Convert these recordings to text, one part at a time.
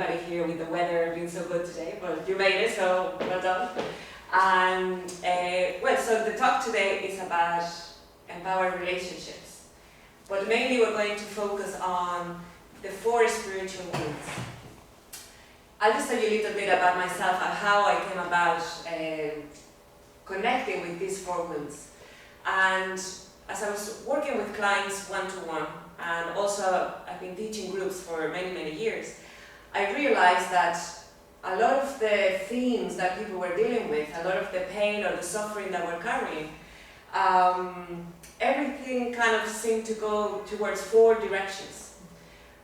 everybody here with the weather being so good today, but you made it, so well done. And well, so the talk today is about empowered relationships, but mainly we're going to focus on the 4 spiritual wounds. I'll just tell you a little bit about myself and how I came about connecting with these 4 wounds. And as I was working with clients one-to-one, and also I've been teaching groups for many, many years, I realized that a lot of the themes that people were dealing with, a lot of the pain or the suffering that we're carrying, everything kind of seemed to go towards 4 directions.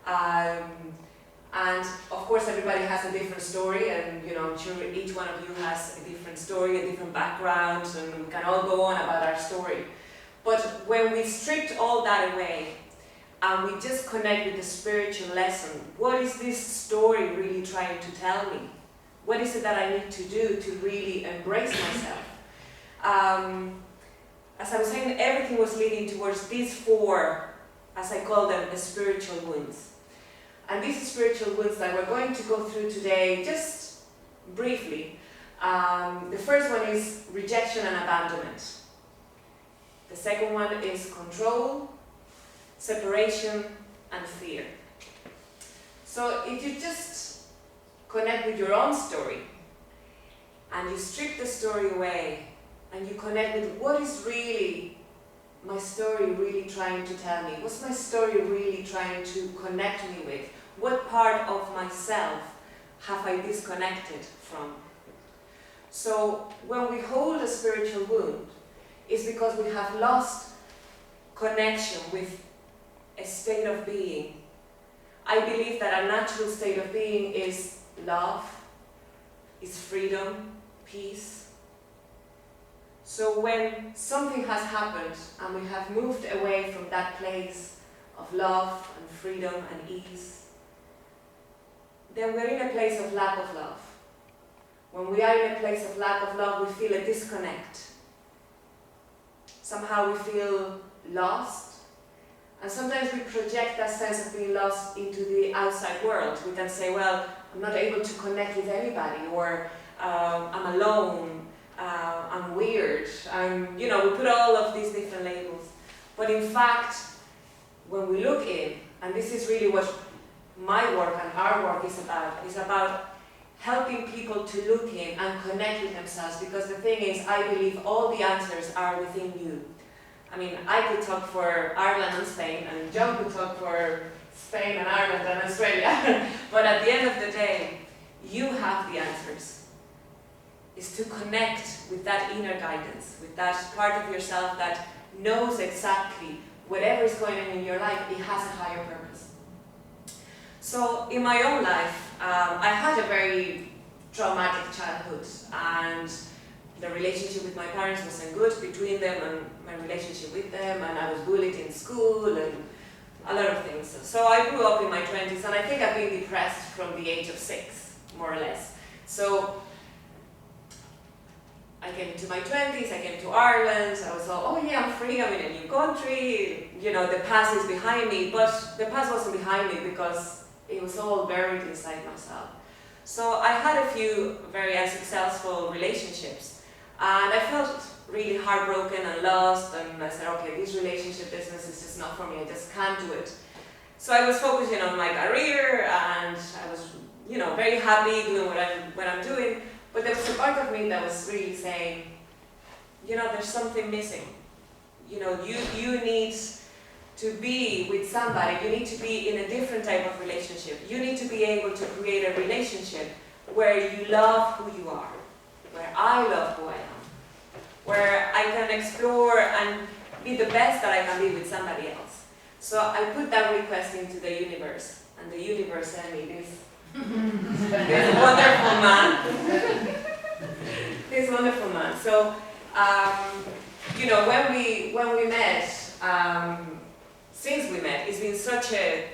And of course everybody has a different story, and I'm sure each one of you has a different story, a different background, and we can all go on about our story. But when we stripped all that away, and we just connect with the spiritual lesson, what is this story really trying to tell me? What is it that I need to do to really embrace myself? As I was saying, everything was leading towards these 4, as I call them, the spiritual wounds. And these spiritual wounds that we're going to go through today, just briefly. The first one is rejection and abandonment. The second one is control, separation, and fear. So if you just connect with your own story, and you strip the story away, and you connect with what is really my story really trying to tell me, what's my story really trying to connect me with, what part of myself have I disconnected from? So when we hold a spiritual wound, it's because we have lost connection with a state of being. I believe that a natural state of being is love, is freedom, peace. So when something has happened and we have moved away from that place of love and freedom and ease, then we're in a place of lack of love. When we are in a place of lack of love, we feel a disconnect. Somehow we feel lost. And sometimes we project that sense of being lost into the outside world. We can say, well, I'm not able to connect with anybody, or I'm alone, I'm weird, we put all of these different labels. But in fact, when we look in, and this is really what my work and our work is about helping people to look in and connect with themselves, because the thing is, I believe all the answers are within you. I mean, I could talk for Ireland and Spain, and John could talk for Spain and Ireland and Australia, but at the end of the day, you have the answers. Is to connect with that inner guidance, with that part of yourself that knows exactly whatever is going on in your life, it has a higher purpose. So in my own life, I had a very traumatic childhood, and the relationship with my parents wasn't good between them, and my relationship with them, and I was bullied in school, and a lot of things. So I grew up in my 20s, and I think I've been depressed from the age of 6, more or less. So I came into my 20s, I came to Ireland, I was all, oh yeah, I'm free, I'm in a new country, the past is behind me, but the past wasn't behind me because it was all buried inside myself. So I had a few very unsuccessful relationships, and I felt really heartbroken and lost, and I said, okay, this relationship business is just not for me, I just can't do it. So I was focusing on my career, and I was, very happy doing what I'm doing, but there was a part of me that was really saying, there's something missing. You need to be with somebody, you need to be in a different type of relationship. You need to be able to create a relationship where you love who you are, where I love who I am, where I can explore and be the best that I can be with somebody else. So I put that request into the universe, and the universe sent me this wonderful man. This wonderful man. So, when we met, since we met, it's been such a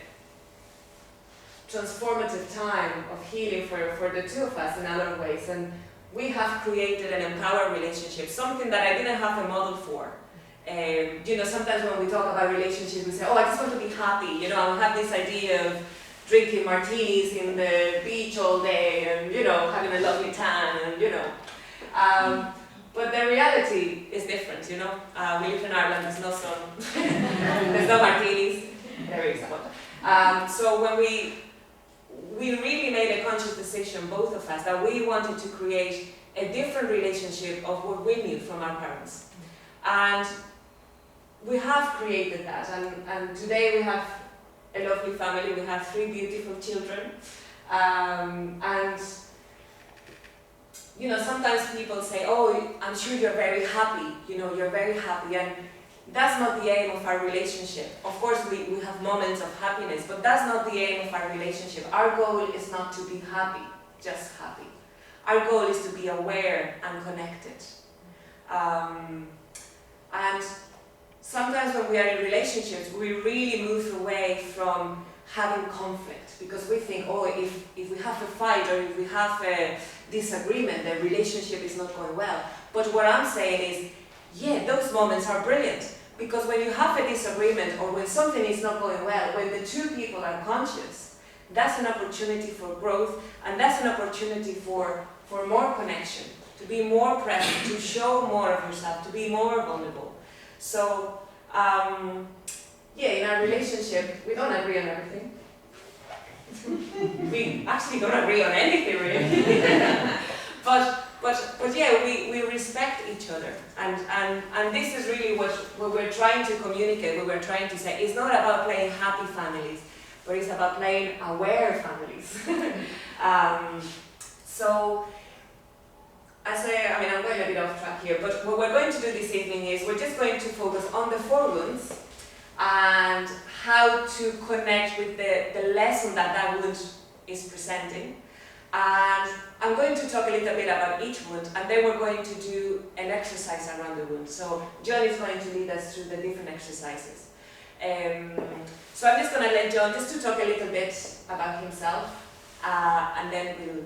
transformative time of healing for the two of us in a lot of ways, and we have created an empowered relationship, something that I didn't have a model for. Sometimes when we talk about relationships, we say, oh, I just want to be happy, I have this idea of drinking martinis in the beach all day and, you know, having a lovely tan and, you know. But the reality is different, you know. We live in Ireland, there's no sun, there's no martinis, there is one. So when we really made a conscious decision, both of us, that we wanted to create a different relationship of what we knew from our parents. And we have created that, and today we have a lovely family, we have 3 beautiful children, and you know, sometimes people say, oh, I'm sure you're very happy, you know, you're very happy, and that's not the aim of our relationship. Of course, we have moments of happiness, but that's not the aim of our relationship. Our goal is not to be happy, just happy. Our goal is to be aware and connected. And sometimes when we are in relationships, we really move away from having conflict, because we think, oh, if we have a fight or if we have a disagreement, the relationship is not going well. But what I'm saying is, yeah, those moments are brilliant, because when you have a disagreement or when something is not going well, when the 2 people are conscious, that's an opportunity for growth, and that's an opportunity for more connection, to be more present, to show more of yourself, to be more vulnerable. So, yeah, in our relationship, we don't agree on everything. We actually don't agree on anything, really. but yeah, we respect each other, and this is really what we're trying to communicate, what we're trying to say. It's not about playing happy families, but it's about playing aware families. So, I mean, I'm going a bit off track here, but what we're going to do this evening is we're just going to focus on the 4 wounds and how to connect with the lesson that wound is presenting. And I'm going to talk a little bit about each wound, and then we're going to do an exercise around the wound. So John is going to lead us through the different exercises. So I'm just going to let John just to talk a little bit about himself, and then we'll